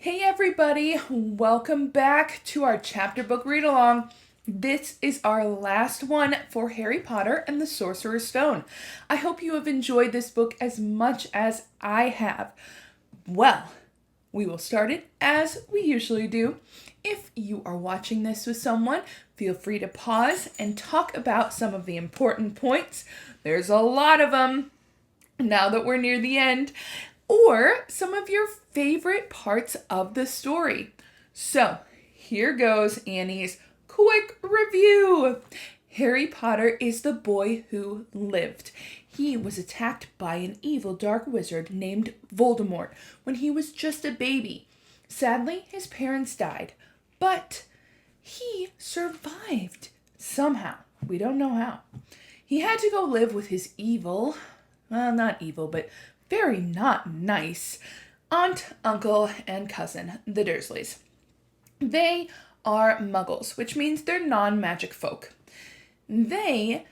Hey everybody, welcome back to our chapter book read along. This is our last one for Harry Potter and the Sorcerer's Stone. I hope you have enjoyed this book as much as I have. Well, we will start it as we usually do. If you are watching this with someone, feel free to pause and talk about some of the important points. There's a lot of them now that we're near the end, or some of your favorite parts of the story. So, here goes Annie's quick review. Harry Potter is the boy who lived. He was attacked by an evil dark wizard named Voldemort when he was just a baby. Sadly, his parents died, but he survived somehow. We don't know how. He had to go live with his not evil, but very not nice aunt, uncle, and cousin, the Dursleys. They are muggles, which means they're non-magic folk. They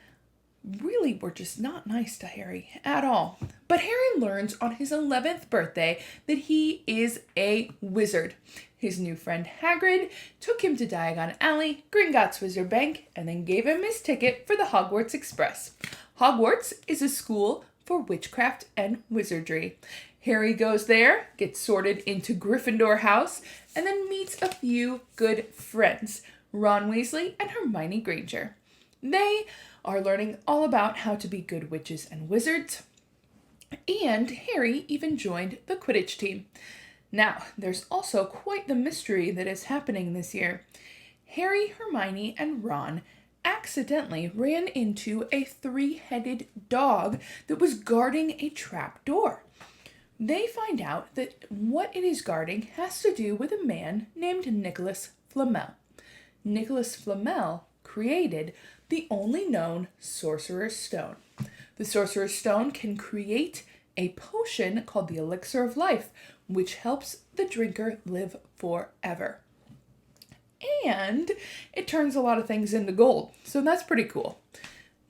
really were just not nice to Harry at all. But Harry learns on his 11th birthday that he is a wizard. His new friend Hagrid took him to Diagon Alley, Gringotts Wizard Bank, and then gave him his ticket for the Hogwarts Express. Hogwarts is a school for witchcraft and wizardry. Harry goes there, gets sorted into Gryffindor House, and then meets a few good friends, Ron Weasley and Hermione Granger. They are learning all about how to be good witches and wizards, and Harry even joined the Quidditch team. Now, there's also quite the mystery that is happening this year. Harry, Hermione, and Ron accidentally ran into a three-headed dog that was guarding a trap door. They find out that what it is guarding has to do with a man named Nicholas Flamel. Nicholas Flamel created the only known Sorcerer's Stone. The Sorcerer's Stone can create a potion called the Elixir of Life, which helps the drinker live forever. And it turns a lot of things into gold, so that's pretty cool.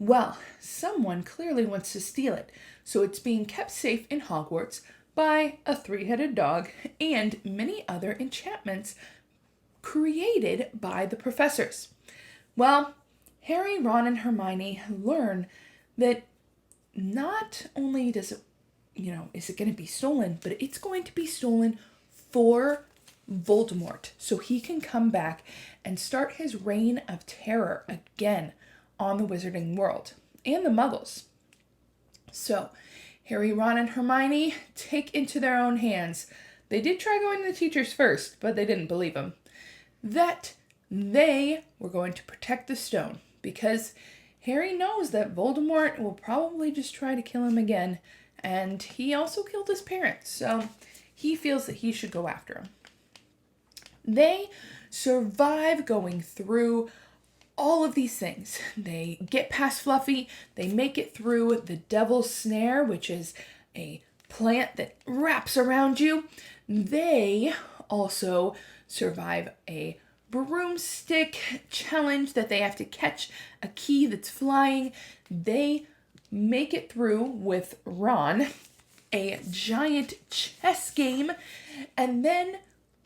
Well, someone clearly wants to steal it, so it's being kept safe in Hogwarts by a three-headed dog and many other enchantments created by the professors. Well, Harry, Ron, and Hermione learn that not only is it going to be stolen, but it's going to be stolen for Voldemort, so he can come back and start his reign of terror again on the wizarding world and the muggles. So, Harry, Ron, and Hermione take into their own hands. They did try going to the teachers first, but they didn't believe them. That they were going to protect the stone, because Harry knows that Voldemort will probably just try to kill him again, and he also killed his parents, so he feels that he should go after him. They survive going through all of these things. They get past Fluffy. They make it through the Devil's Snare, which is a plant that wraps around you. They also survive a broomstick challenge that they have to catch a key that's flying. They make it through with Ron a giant chess game, and then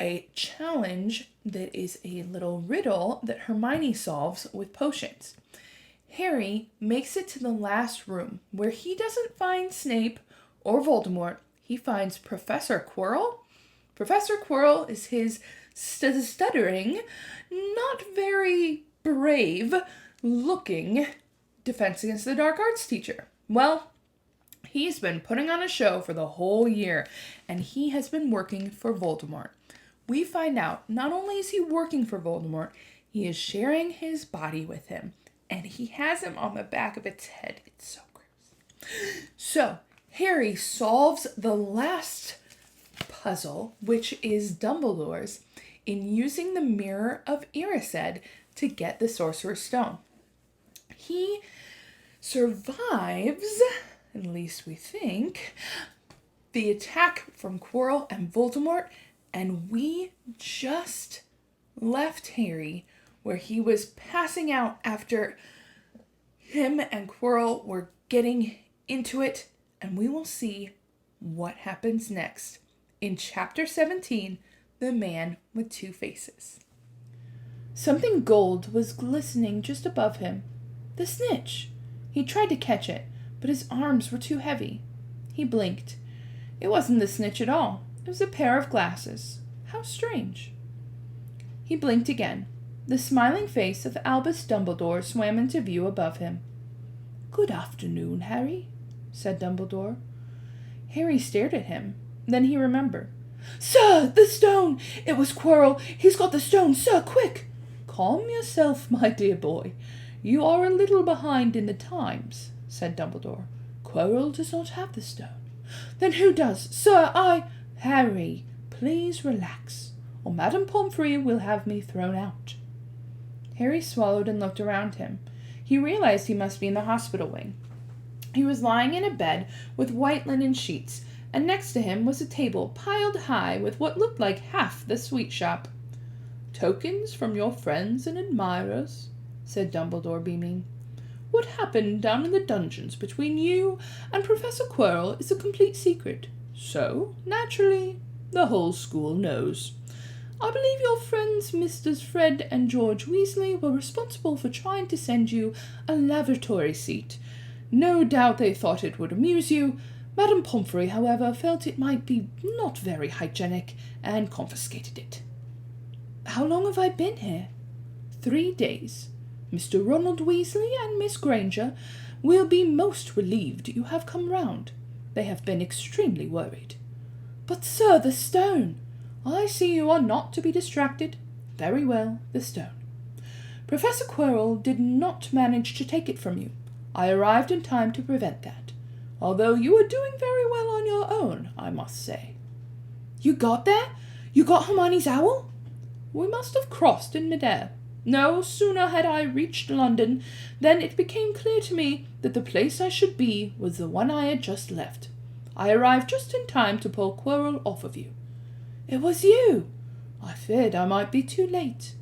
a challenge that is a little riddle that Hermione solves with potions. Harry makes it to the last room, where he doesn't find Snape or Voldemort. He finds Professor Quirrell. Professor Quirrell is his stuttering, not very brave looking Defense Against the Dark Arts teacher. Well, he's been putting on a show for the whole year, and he has been working for Voldemort. We find out not only is he working for Voldemort, he is sharing his body with him, and he has him on the back of its head. It's so gross. So, Harry solves the last puzzle, which is Dumbledore's, in using the Mirror of Erised to get the Sorcerer's Stone. He survives, at least we think, the attack from Quirrell and Voldemort, and we just left Harry where he was passing out after him and Quirrell were getting into it, and we will see what happens next in Chapter 17, The Man with Two Faces. Something gold was glistening just above him. The snitch! He tried to catch it, but his arms were too heavy. He blinked. It wasn't the snitch at all. It was a pair of glasses. How strange. He blinked again. The smiling face of Albus Dumbledore swam into view above him. "Good afternoon, Harry," said Dumbledore. Harry stared at him. Then he remembered. "Sir, the stone! It was Quirrell. He's got the stone, sir, quick!" "Calm yourself, my dear boy. You are a little behind in the times," said Dumbledore. "Quirrell does not have the stone." "Then who does? Sir, Harry, please relax, or Madame Pomfrey will have me thrown out." Harry swallowed and looked around him. He realized he must be in the hospital wing. He was lying in a bed with white linen sheets, and next to him was a table piled high with what looked like half the sweet shop. "Tokens from your friends and admirers," said Dumbledore, beaming. "What happened down in the dungeons between you and Professor Quirrell is a complete secret. So, naturally, the whole school knows. I believe your friends Misters Fred and George Weasley were responsible for trying to send you a lavatory seat. No doubt they thought it would amuse you. Madame Pomfrey, however, felt it might be not very hygienic and confiscated it." "How long have I been here?" 3 days. Mr. Ronald Weasley and Miss Granger will be most relieved you have come round. They have been extremely worried." "But, sir, the stone!" "I see you are not to be distracted. Very well, the stone. Professor Quirrell did not manage to take it from you. I arrived in time to prevent that, although you were doing very well on your own, I must say." "You got there? You got Hermione's owl?" "We must have crossed in midair. No sooner had I reached London than it became clear to me that the place I should be was the one I had just left. I arrived just in time to pull Quirrell off of you." "It was you!" "I feared I might be too late."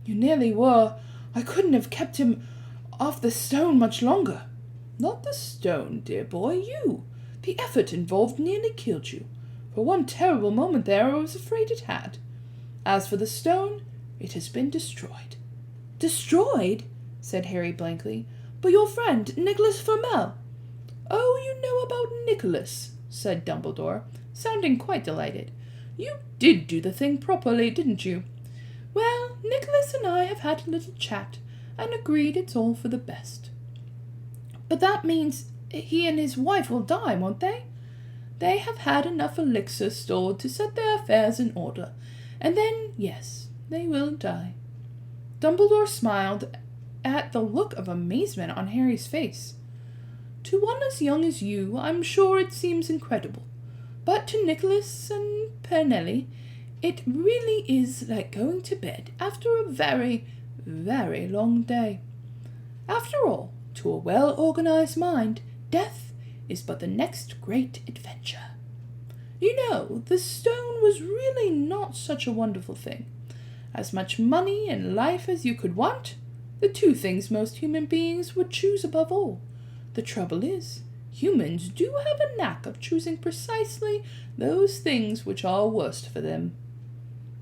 "You nearly were. I couldn't have kept him off the stone much longer." "Not the stone, dear boy, you. The effort involved nearly killed you. For one terrible moment there I was afraid it had. As for the stone, it has been destroyed." "Destroyed?" said Harry blankly. "But your friend, Nicholas Flamel." "Oh, you know about Nicholas," said Dumbledore, sounding quite delighted. "You did do the thing properly, didn't you? Well, Nicholas and I have had a little chat, and agreed it's all for the best." "But that means he and his wife will die, won't they?" "They have had enough elixir stored to set their affairs in order, and then, yes, they will die." Dumbledore smiled at the look of amazement on Harry's face. "To one as young as you, I'm sure it seems incredible. But to Nicholas and Pernelli, it really is like going to bed after a very, very long day. After all, to a well-organized mind, death is but the next great adventure. You know, the stone was really not such a wonderful thing. As much money and life as you could want, the two things most human beings would choose above all. The trouble is, humans do have a knack of choosing precisely those things which are worst for them."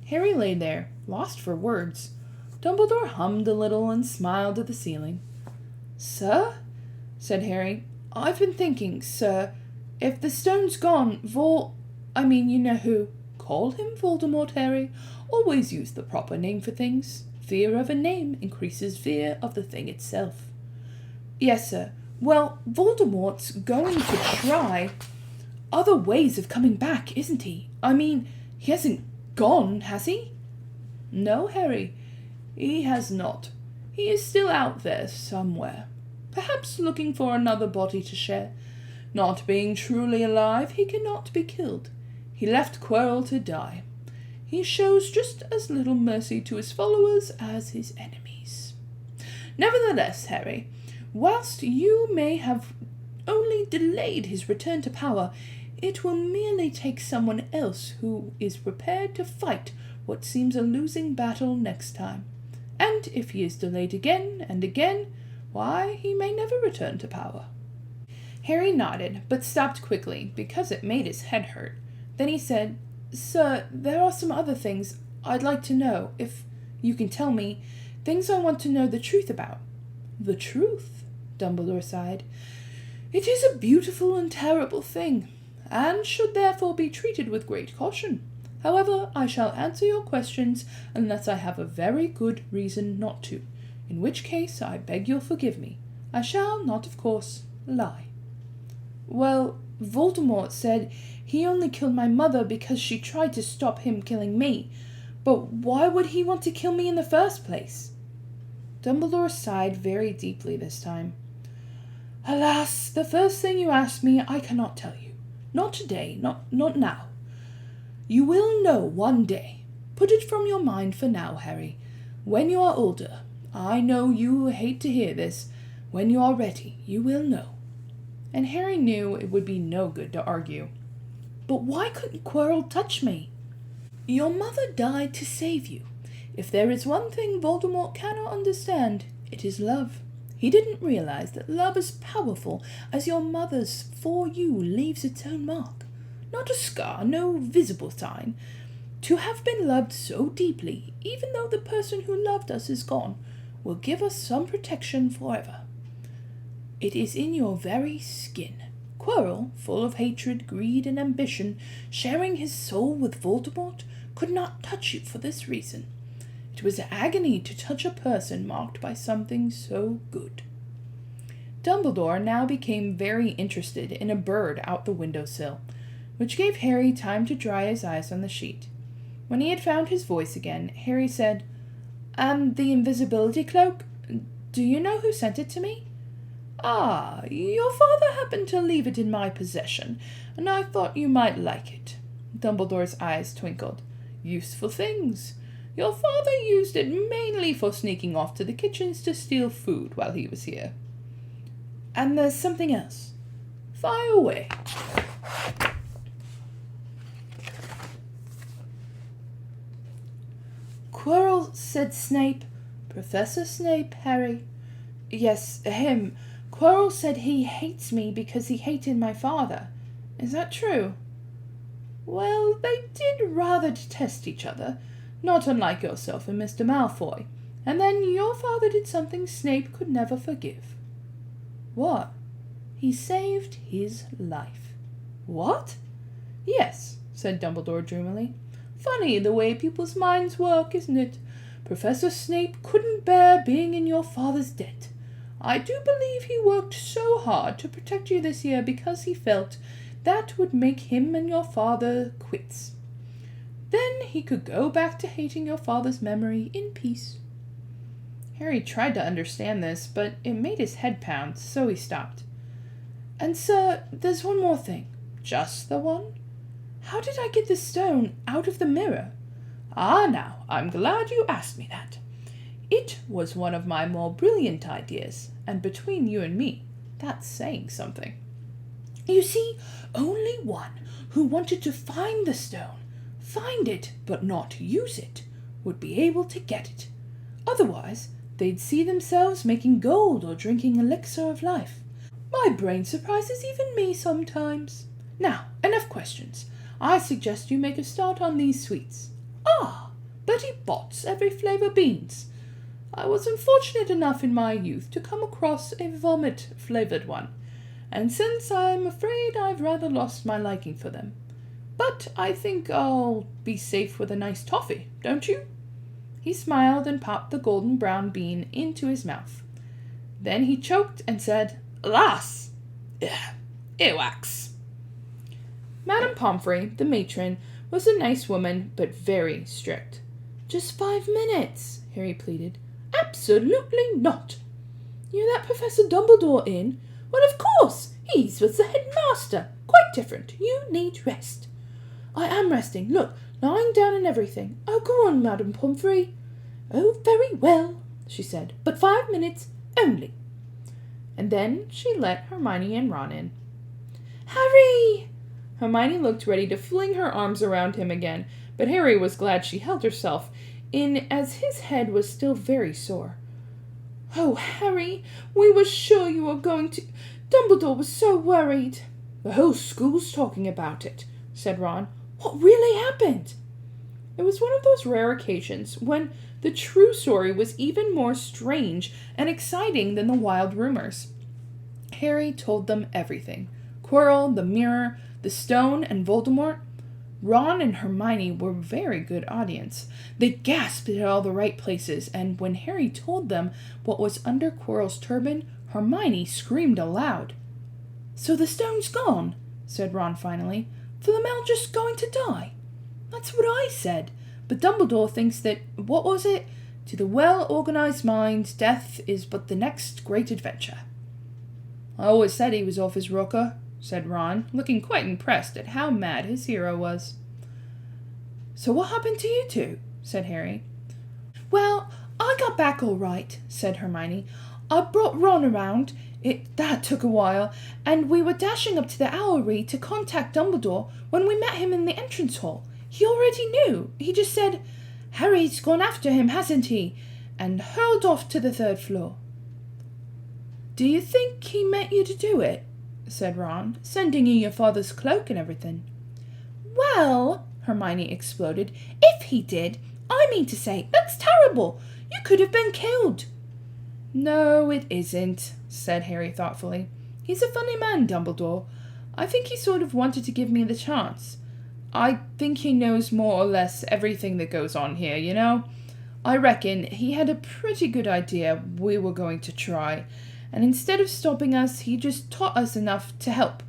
Harry lay there, lost for words. Dumbledore hummed a little and smiled at the ceiling. "Sir," said Harry, "I've been thinking, sir, if the stone's gone, you know who." "Call him Voldemort, Harry. Always use the proper name for things. Fear of a name increases fear of the thing itself." "Yes, sir. Well, Voldemort's going to try other ways of coming back, isn't he? He hasn't gone, has he?" "No, Harry, he has not. He is still out there somewhere, perhaps looking for another body to share. Not being truly alive, he cannot be killed. He left Quirrell to die. He shows just as little mercy to his followers as his enemies. Nevertheless, Harry, whilst you may have only delayed his return to power, it will merely take someone else who is prepared to fight what seems a losing battle next time. And if he is delayed again and again, why, he may never return to power." Harry nodded, but stopped quickly, because it made his head hurt. Then he said, Sir, there are some other things I'd like to know, if you can tell me. Things I want to know the truth about. The truth? Dumbledore sighed. It is a beautiful and terrible thing, and should therefore be treated with great caution. However, I shall answer your questions unless I have a very good reason not to, in which case I beg you'll forgive me. I shall not, of course, lie. Well, Voldemort said he only killed my mother because she tried to stop him killing me. But why would he want to kill me in the first place? Dumbledore sighed very deeply this time. Alas, the first thing you asked me I cannot tell you. Not today, not now. You will know one day. Put it from your mind for now, Harry. When you are older, I know you hate to hear this, when you are ready, you will know. And Harry knew it would be no good to argue. But why couldn't Quirrell touch me? Your mother died to save you. If there is one thing Voldemort cannot understand, it is love. He didn't realize that love as powerful as your mother's for you leaves its own mark. Not a scar, no visible sign. To have been loved so deeply, even though the person who loved us is gone, will give us some protection forever. It is in your very skin. Quirrell, full of hatred, greed, and ambition, sharing his soul with Voldemort, could not touch you for this reason. It was agony to touch a person marked by something so good. Dumbledore now became very interested in a bird out the windowsill, which gave Harry time to dry his eyes on the sheet. When he had found his voice again, Harry said, the invisibility cloak? Do you know who sent it to me? Ah, your father happened to leave it in my possession, and I thought you might like it. Dumbledore's eyes twinkled. Useful things. Your father used it mainly for sneaking off to the kitchens to steal food while he was here. And there's something else. Fire away. Quirrell, said Snape. Professor Snape, Harry. Yes, him. Quirrell said he hates me because he hated my father. Is that true? Well, they did rather detest each other, not unlike yourself and Mr. Malfoy. And then your father did something Snape could never forgive. What? He saved his life. What? Yes, said Dumbledore dreamily. Funny the way people's minds work, isn't it? Professor Snape couldn't bear being in your father's debt. I do believe he worked so hard to protect you this year because he felt that would make him and your father quits. Then he could go back to hating your father's memory in peace. Harry tried to understand this, but it made his head pound, so he stopped. And, sir, there's one more thing. Just the one? How did I get the stone out of the mirror? Ah, now, I'm glad you asked me that. It was one of my more brilliant ideas, and between you and me, that's saying something. You see, only one who wanted to find the stone, find it but not use it, would be able to get it. Otherwise, they'd see themselves making gold or drinking elixir of life. My brain surprises even me sometimes. Now, enough questions. I suggest you make a start on these sweets. Ah, Betty Bott's every flavour beans. I was unfortunate enough in my youth to come across a vomit-flavoured one, and since I'm afraid I've rather lost my liking for them. But I think I'll be safe with a nice toffee, don't you? He smiled and popped the golden brown bean into his mouth. Then he choked and said, Alas! Earwax! Madame Pomfrey, the matron, was a nice woman, but very strict. Just 5 minutes, Harry pleaded. Absolutely not. You let Professor Dumbledore in? Well, of course. He was the headmaster. Quite different. You need rest. I am resting. Look, lying down and everything. Oh, go on, Madame Pomfrey. Oh, very well, she said. But 5 minutes only. And then she let Hermione and Ron in. Harry! Hermione looked ready to fling her arms around him again, but Harry was glad she held herself in, as his head was still very sore. Oh, Harry, we were sure you were going to... Dumbledore was so worried. The whole school's talking about it, said Ron. What really happened? It was one of those rare occasions when the true story was even more strange and exciting than the wild rumors. Harry told them everything. Quirrell, the mirror, the stone, and Voldemort. Ron and Hermione were a very good audience. They gasped at all the right places, and when Harry told them what was under Quirrell's turban, Hermione screamed aloud. "So the stone's gone," said Ron finally. "Philomel just going to die?" "That's what I said. But Dumbledore thinks that, what was it? To the well-organized mind, death is but the next great adventure." "I always said he was off his rocker," said Ron, looking quite impressed at how mad his hero was. "So what happened to you two?" said Harry. "Well, I got back all right," said Hermione. "I brought Ron around. That took a while, and we were dashing up to the Owlery to contact Dumbledore when we met him in the entrance hall. He already knew. He just said, 'Harry's gone after him, hasn't he?' and hurled off to the 3rd floor." "Do you think he meant you to do it?" said Ron, "sending you your father's cloak and everything." "Well," Hermione exploded, "if he did, I mean to say, that's terrible. You could have been killed." "No, it isn't," said Harry thoughtfully. "He's a funny man, Dumbledore. I think he sort of wanted to give me the chance. I think he knows more or less everything that goes on here, you know? I reckon he had a pretty good idea we were going to try, and instead of stopping us, he just taught us enough to help.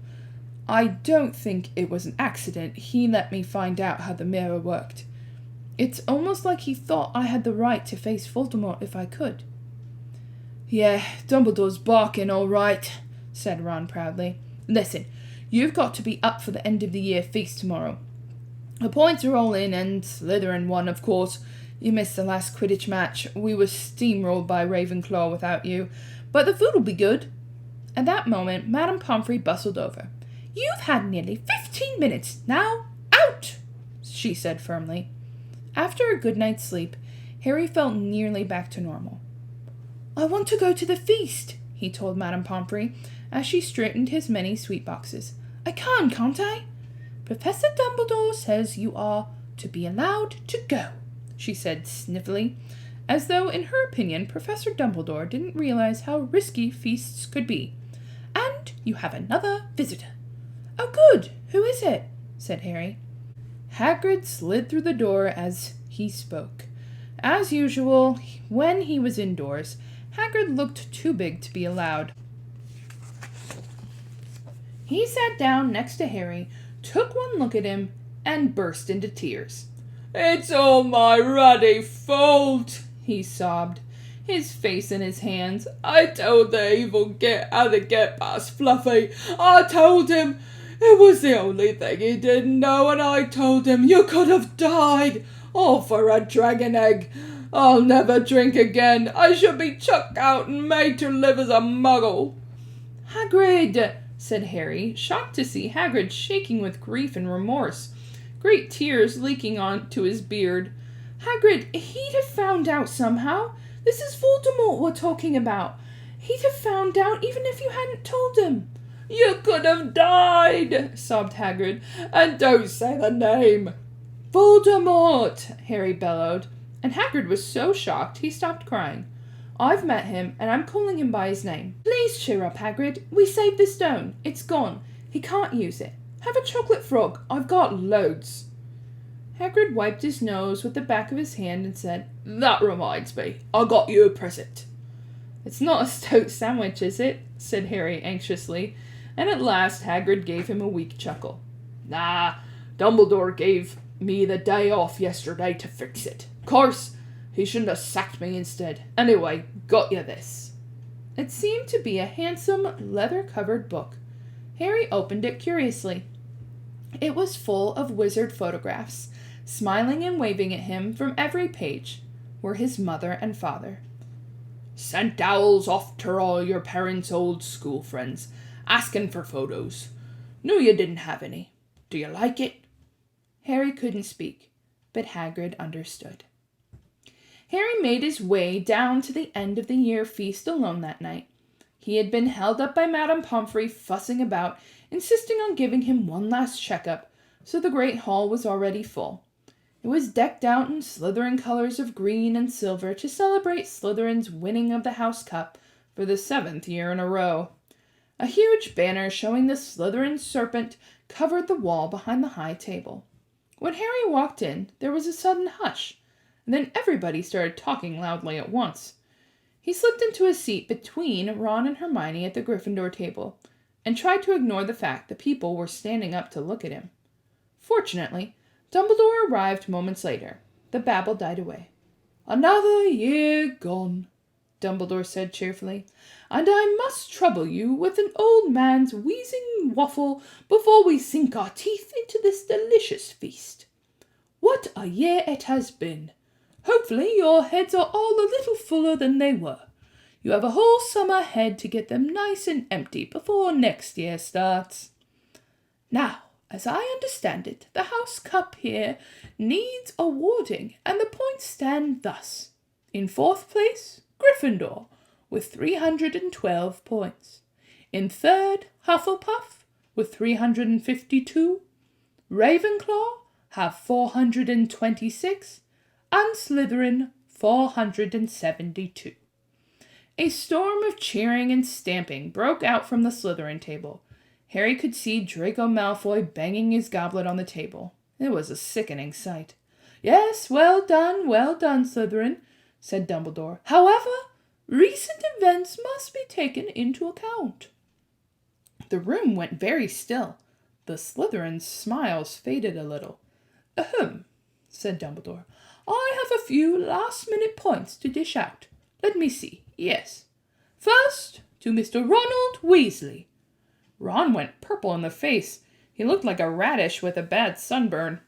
I don't think it was an accident he let me find out how the mirror worked. It's almost like he thought I had the right to face Voldemort if I could." "Yeah, Dumbledore's barking all right," said Ron proudly. "Listen, you've got to be up for the end of the year feast tomorrow. The points are all in, and Slytherin won, of course. You missed the last Quidditch match. We were steamrolled by Ravenclaw without you, but the food will be good." At that moment, Madame Pomfrey bustled over. "You've had nearly 15 minutes. Now, out!" she said firmly. After a good night's sleep, Harry felt nearly back to normal. "I want to go to the feast," he told Madame Pomfrey, as she straightened his many sweet boxes. "I can't I?" "Professor Dumbledore says you are to be allowed to go," she said sniffily, as though in her opinion Professor Dumbledore didn't realize how risky feasts could be. "And you have another visitor." "Oh, good. Who is it?" said Harry. Hagrid slid through the door as he spoke. As usual, when he was indoors, Hagrid looked too big to be allowed. He sat down next to Harry, took one look at him, and burst into tears. "It's all my ruddy fault," he sobbed, his face in his hands. "I told the evil git how to get past Fluffy. I told him. It was the only thing he didn't know, and I told him you could have died. All for a dragon egg. I'll never drink again. I should be chucked out and made to live as a muggle." "Hagrid," said Harry, shocked to see Hagrid shaking with grief and remorse, great tears leaking onto his beard. "Hagrid, he'd have found out somehow. This is Voldemort we're talking about. He'd have found out even if you hadn't told him." "You could have died," sobbed Hagrid, "and don't say the name." "Voldemort," Harry bellowed, and Hagrid was so shocked he stopped crying. "I've met him, and I'm calling him by his name. Please cheer up, Hagrid. We saved the stone. It's gone. He can't use it. Have a chocolate frog. I've got loads." Hagrid wiped his nose with the back of his hand and said, "That reminds me. I got you a present." "It's not a stout sandwich, is it?" said Harry anxiously, and at last Hagrid gave him a weak chuckle. "Nah, Dumbledore gave me the day off yesterday to fix it. Of course, he shouldn't have sacked me instead. Anyway, got you this." It seemed to be a handsome, leather-covered book. Harry opened it curiously. It was full of wizard photographs. Smiling and waving at him from every page were his mother and father. "Sent owls off to all your parents' old school friends, asking for photos. Knew you didn't have any. Do you like it?" Harry couldn't speak, but Hagrid understood. Harry made his way down to the end of the year feast alone that night. He had been held up by Madame Pomfrey fussing about, insisting on giving him one last checkup, so the great hall was already full. It was decked out in Slytherin colors of green and silver to celebrate Slytherin's winning of the House Cup for the 7th year in a row. A huge banner showing the Slytherin serpent covered the wall behind the high table. When Harry walked in, there was a sudden hush, and then everybody started talking loudly at once. He slipped into a seat between Ron and Hermione at the Gryffindor table, and tried to ignore the fact that people were standing up to look at him. Fortunately, Dumbledore arrived moments later. The babble died away. "Another year gone," Dumbledore said cheerfully, "and I must trouble you with an old man's wheezing waffle before we sink our teeth into this delicious feast. What a year it has been! Hopefully your heads are all a little fuller than they were. You have a whole summer ahead to get them nice and empty before next year starts. Now, as I understand it, the House Cup here needs awarding, and the points stand thus. In 4th place, Gryffindor, with 312 points. In 3rd, Hufflepuff, with 352. Ravenclaw have 426, and Slytherin 472. A storm of cheering and stamping broke out from the Slytherin table. Harry could see Draco Malfoy banging his goblet on the table. It was a sickening sight. "Yes, well done, Slytherin," said Dumbledore. "However, recent events must be taken into account." The room went very still. The Slytherin's smiles faded a little. "Ahem," said Dumbledore. "I have a few last-minute points to dish out. Let me see. Yes. First, to Mr. Ronald Weasley." Ron went purple in the face. He looked like a radish with a bad sunburn.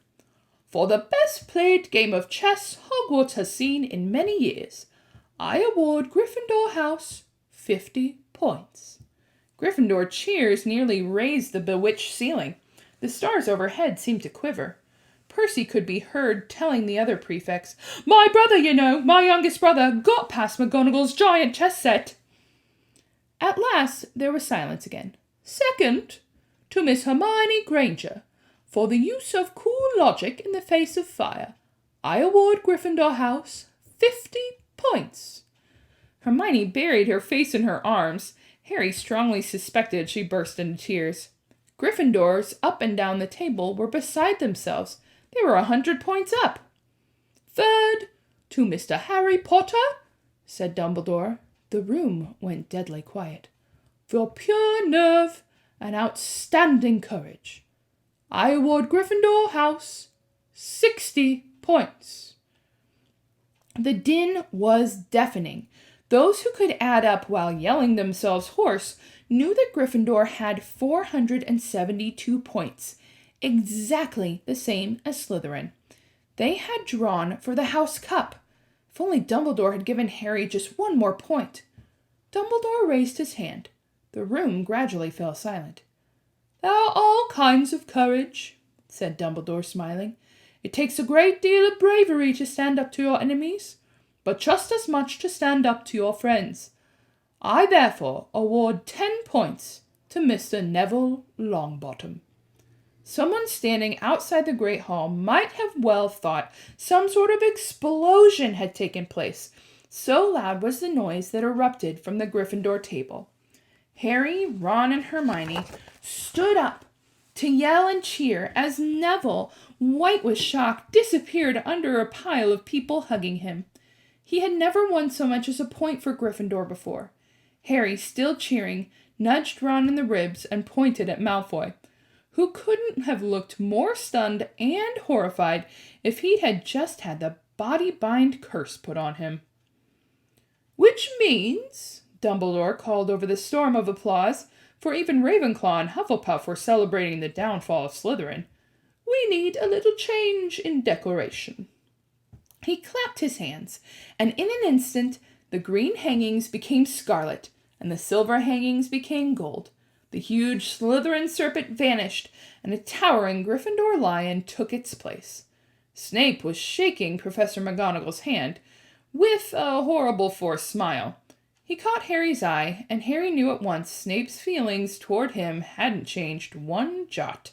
"For the best played game of chess Hogwarts has seen in many years, I award Gryffindor House 50 points." Gryffindor cheers nearly raised the bewitched ceiling. The stars overhead seemed to quiver. Percy could be heard telling the other prefects, "My brother, my youngest brother, got past McGonagall's giant chess set." At last there was silence again. "Second, to Miss Hermione Granger, for the use of cool logic in the face of fire, I award Gryffindor House 50 points." Hermione buried her face in her arms. Harry strongly suspected she burst into tears. Gryffindors up and down the table were beside themselves. They were 100 points up. "Third, to Mr. Harry Potter," said Dumbledore. The room went deadly quiet. "For pure nerve and outstanding courage, I award Gryffindor House 60 points." The din was deafening. Those who could add up while yelling themselves hoarse knew that Gryffindor had 472 points, exactly the same as Slytherin. They had drawn for the House Cup. If only Dumbledore had given Harry just one more point. Dumbledore raised his hand. The room gradually fell silent. "There are all kinds of courage," said Dumbledore, smiling. "It takes a great deal of bravery to stand up to your enemies, but just as much to stand up to your friends. I therefore award 10 points to Mr. Neville Longbottom." Someone standing outside the Great Hall might have well thought some sort of explosion had taken place. So loud was the noise that erupted from the Gryffindor table. Harry, Ron, and Hermione stood up to yell and cheer as Neville, white with shock, disappeared under a pile of people hugging him. He had never won so much as a point for Gryffindor before. Harry, still cheering, nudged Ron in the ribs and pointed at Malfoy, who couldn't have looked more stunned and horrified if he had just had the body-bind curse put on him. "Which means," Dumbledore called over the storm of applause, for even Ravenclaw and Hufflepuff were celebrating the downfall of Slytherin, "we need a little change in decoration." He clapped his hands, and in an instant the green hangings became scarlet, and the silver hangings became gold. The huge Slytherin serpent vanished, and a towering Gryffindor lion took its place. Snape was shaking Professor McGonagall's hand, with a horrible forced smile. He caught Harry's eye, and Harry knew at once Snape's feelings toward him hadn't changed one jot.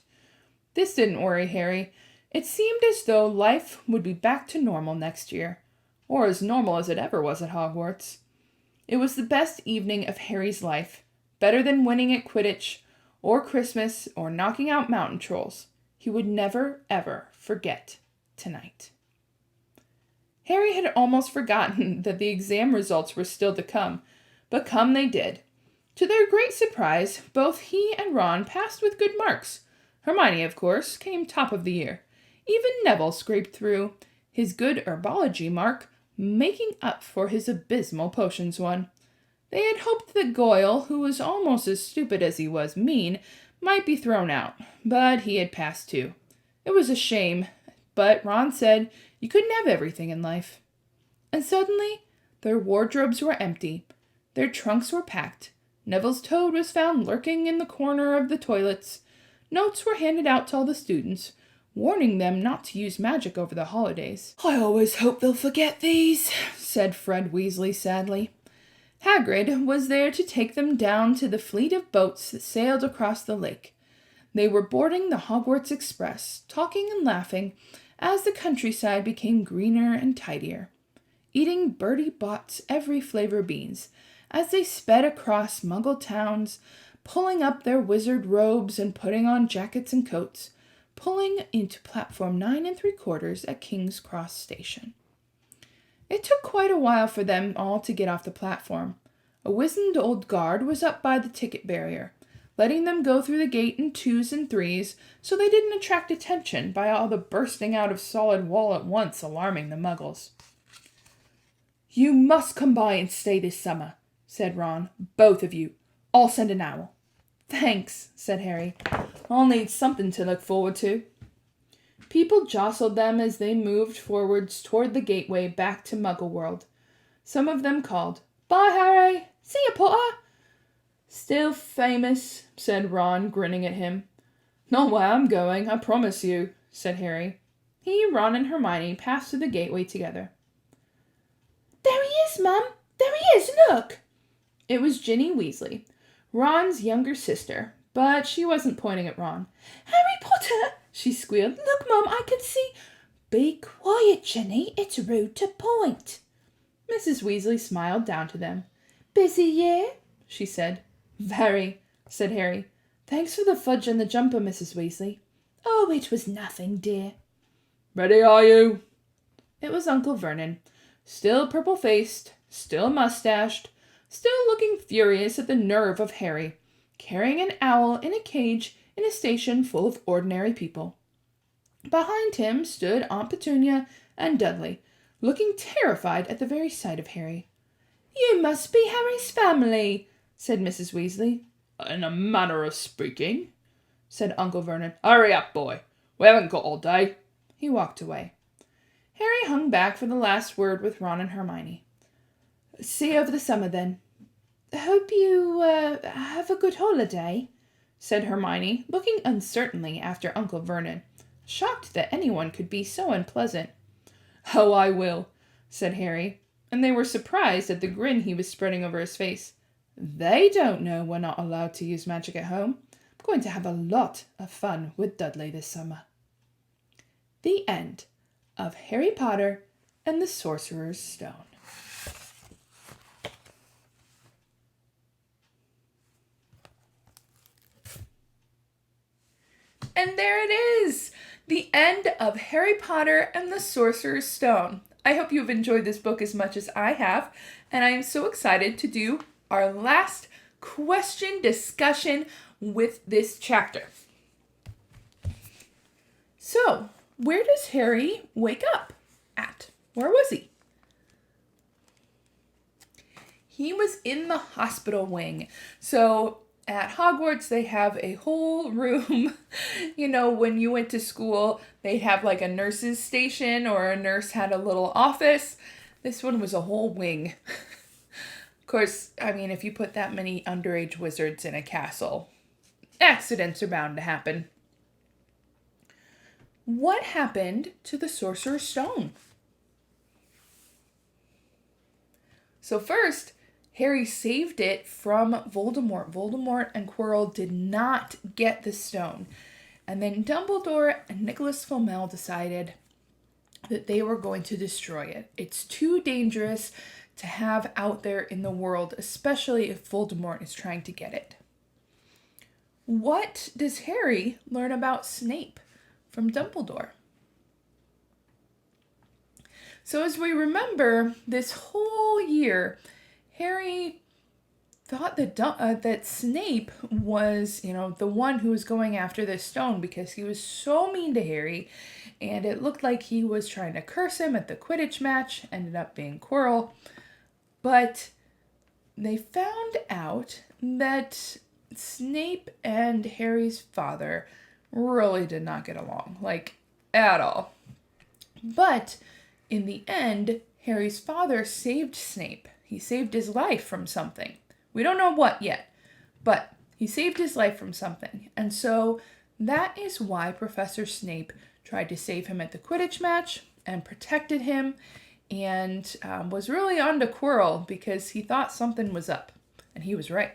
This didn't worry Harry. It seemed as though life would be back to normal next year, or as normal as it ever was at Hogwarts. It was the best evening of Harry's life, better than winning at Quidditch, or Christmas, or knocking out mountain trolls. He would never, ever forget tonight. Harry had almost forgotten that the exam results were still to come, but come they did. To their great surprise, both he and Ron passed with good marks. Hermione, of course, came top of the year. Even Neville scraped through, his good herbology mark making up for his abysmal potions one. They had hoped that Goyle, who was almost as stupid as he was mean, might be thrown out, but he had passed too. It was a shame, but Ron said you couldn't have everything in life. And suddenly, their wardrobes were empty. Their trunks were packed. Neville's toad was found lurking in the corner of the toilets. Notes were handed out to all the students, warning them not to use magic over the holidays. "I always hope they'll forget these," said Fred Weasley sadly. Hagrid was there to take them down to the fleet of boats that sailed across the lake. They were boarding the Hogwarts Express, talking and laughing as the countryside became greener and tidier, eating Bertie Bott's every flavor beans as they sped across Muggle towns, pulling up their wizard robes and putting on jackets and coats, pulling into platform 9 3/4 at King's Cross Station. It took quite a while for them all to get off the platform. A wizened old guard was up by the ticket barrier, letting them go through the gate in 2s and 3s so they didn't attract attention by all the bursting out of solid wall at once alarming the Muggles. "You must come by and stay this summer," said Ron. "Both of you. I'll send an owl." "Thanks," said Harry. "I'll need something to look forward to." People jostled them as they moved forwards toward the gateway back to Muggle World. Some of them called, "Bye, Harry! See you, Potter!" "Still famous," said Ron, grinning at him. "Not where I'm going, I promise you," said Harry. He, Ron, and Hermione passed through the gateway together. "There he is, Mum! There he is, look!" It was Ginny Weasley, Ron's younger sister, but she wasn't pointing at Ron. "Harry Potter!" she squealed. "Look, Mum, I can see—" "Be quiet, Ginny. It's rude to point." Mrs. Weasley smiled down to them. "Busy year?" she said. "Very," said Harry. "Thanks for the fudge and the jumper, Mrs. Weasley." "Oh, it was nothing, dear." "Ready, are you?" It was Uncle Vernon, still purple-faced, still mustached, still looking furious at the nerve of Harry, carrying an owl in a cage in a station full of ordinary people. Behind him stood Aunt Petunia and Dudley, looking terrified at the very sight of Harry. "You must be Harry's family," said Mrs. Weasley. "In a manner of speaking," said Uncle Vernon. "Hurry up, boy. We haven't got all day." He walked away. Harry hung back for the last word with Ron and Hermione. "See you over the summer, then." "Hope you, have a good holiday," said Hermione, looking uncertainly after Uncle Vernon, shocked that anyone could be so unpleasant. "Oh, I will," said Harry, and they were surprised at the grin he was spreading over his face. "They don't know we're not allowed to use magic at home. I'm going to have a lot of fun with Dudley this summer." The end of Harry Potter and the Sorcerer's Stone. And there it is, the end of Harry Potter and the Sorcerer's Stone. I hope you've enjoyed this book as much as I have, and I am so excited to do our last question discussion with this chapter. So, where does Harry wake up at? Where was he? He was in the hospital wing. So, at Hogwarts, they have a whole room. You know, when you went to school, they'd have like a nurse's station or a nurse had a little office. This one was a whole wing. Of course, I mean, if you put that many underage wizards in a castle, accidents are bound to happen. What happened to the Sorcerer's Stone? So first, Harry saved it from Voldemort. Voldemort and Quirrell did not get the stone. And then Dumbledore and Nicholas Flamel decided that they were going to destroy it. It's too dangerous to have out there in the world, especially if Voldemort is trying to get it. What does Harry learn about Snape from Dumbledore? So as we remember, this whole year, Harry thought that Snape was, the one who was going after this stone because he was so mean to Harry, and it looked like he was trying to curse him at the Quidditch match. Ended up being Quirrell. But they found out that Snape and Harry's father really did not get along, at all. But in the end, Harry's father saved Snape. He saved his life from something. We don't know what yet, but he saved his life from something. And so that is why Professor Snape tried to save him at the Quidditch match and protected him, and was really on to Quirrell because he thought something was up, and he was right.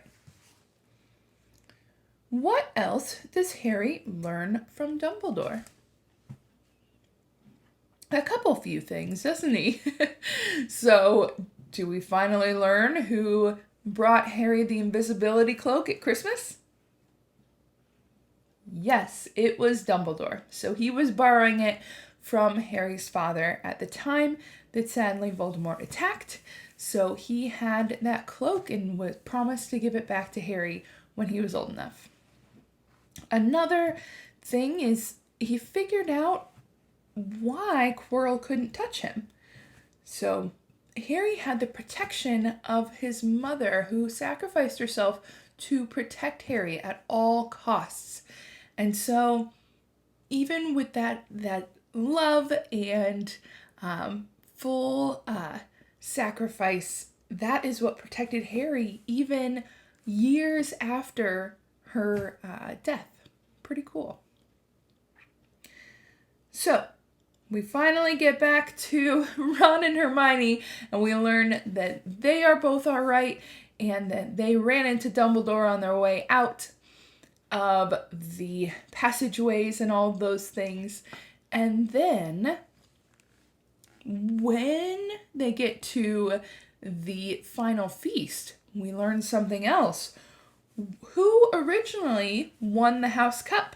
What else does Harry learn from Dumbledore? A few things, doesn't he? So, do we finally learn who brought Harry the invisibility cloak at Christmas? Yes, it was Dumbledore. So he was borrowing it from Harry's father at the time that sadly Voldemort attacked. So he had that cloak and was promised to give it back to Harry when he was old enough. Another thing is he figured out why Quirrell couldn't touch him. So Harry had the protection of his mother, who sacrificed herself to protect Harry at all costs. And so even with that love and full sacrifice, that is what protected Harry even years after her death. Pretty cool. So we finally get back to Ron and Hermione, and we learn that they are both all right, and that they ran into Dumbledore on their way out of the passageways and all those things. And then when they get to the final feast, we learn something else. Who originally won the House Cup?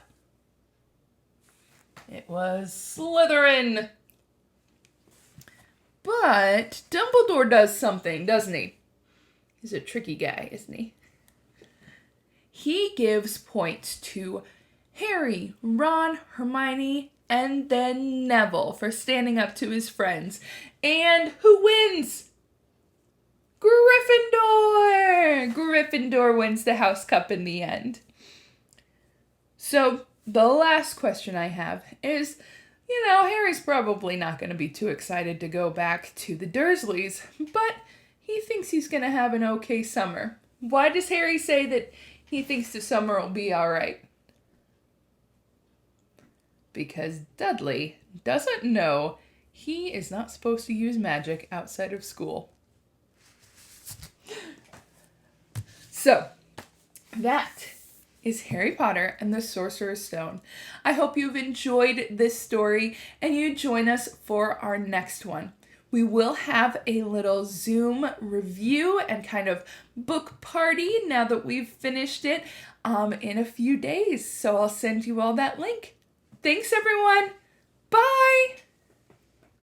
It was Slytherin. But Dumbledore does something, doesn't he? He's a tricky guy, isn't he? He gives points to Harry, Ron, Hermione, and then Neville for standing up to his friends. And who wins? Gryffindor! Gryffindor wins the House Cup in the end. So the last question I have is, Harry's probably not going to be too excited to go back to the Dursleys, but he thinks he's going to have an okay summer. Why does Harry say that he thinks the summer will be all right? Because Dudley doesn't know he is not supposed to use magic outside of school. So, that is Harry Potter and the Sorcerer's Stone. I hope you've enjoyed this story and you join us for our next one. We will have a little Zoom review and kind of book party now that we've finished it in a few days. So I'll send you all that link. Thanks, everyone. Bye.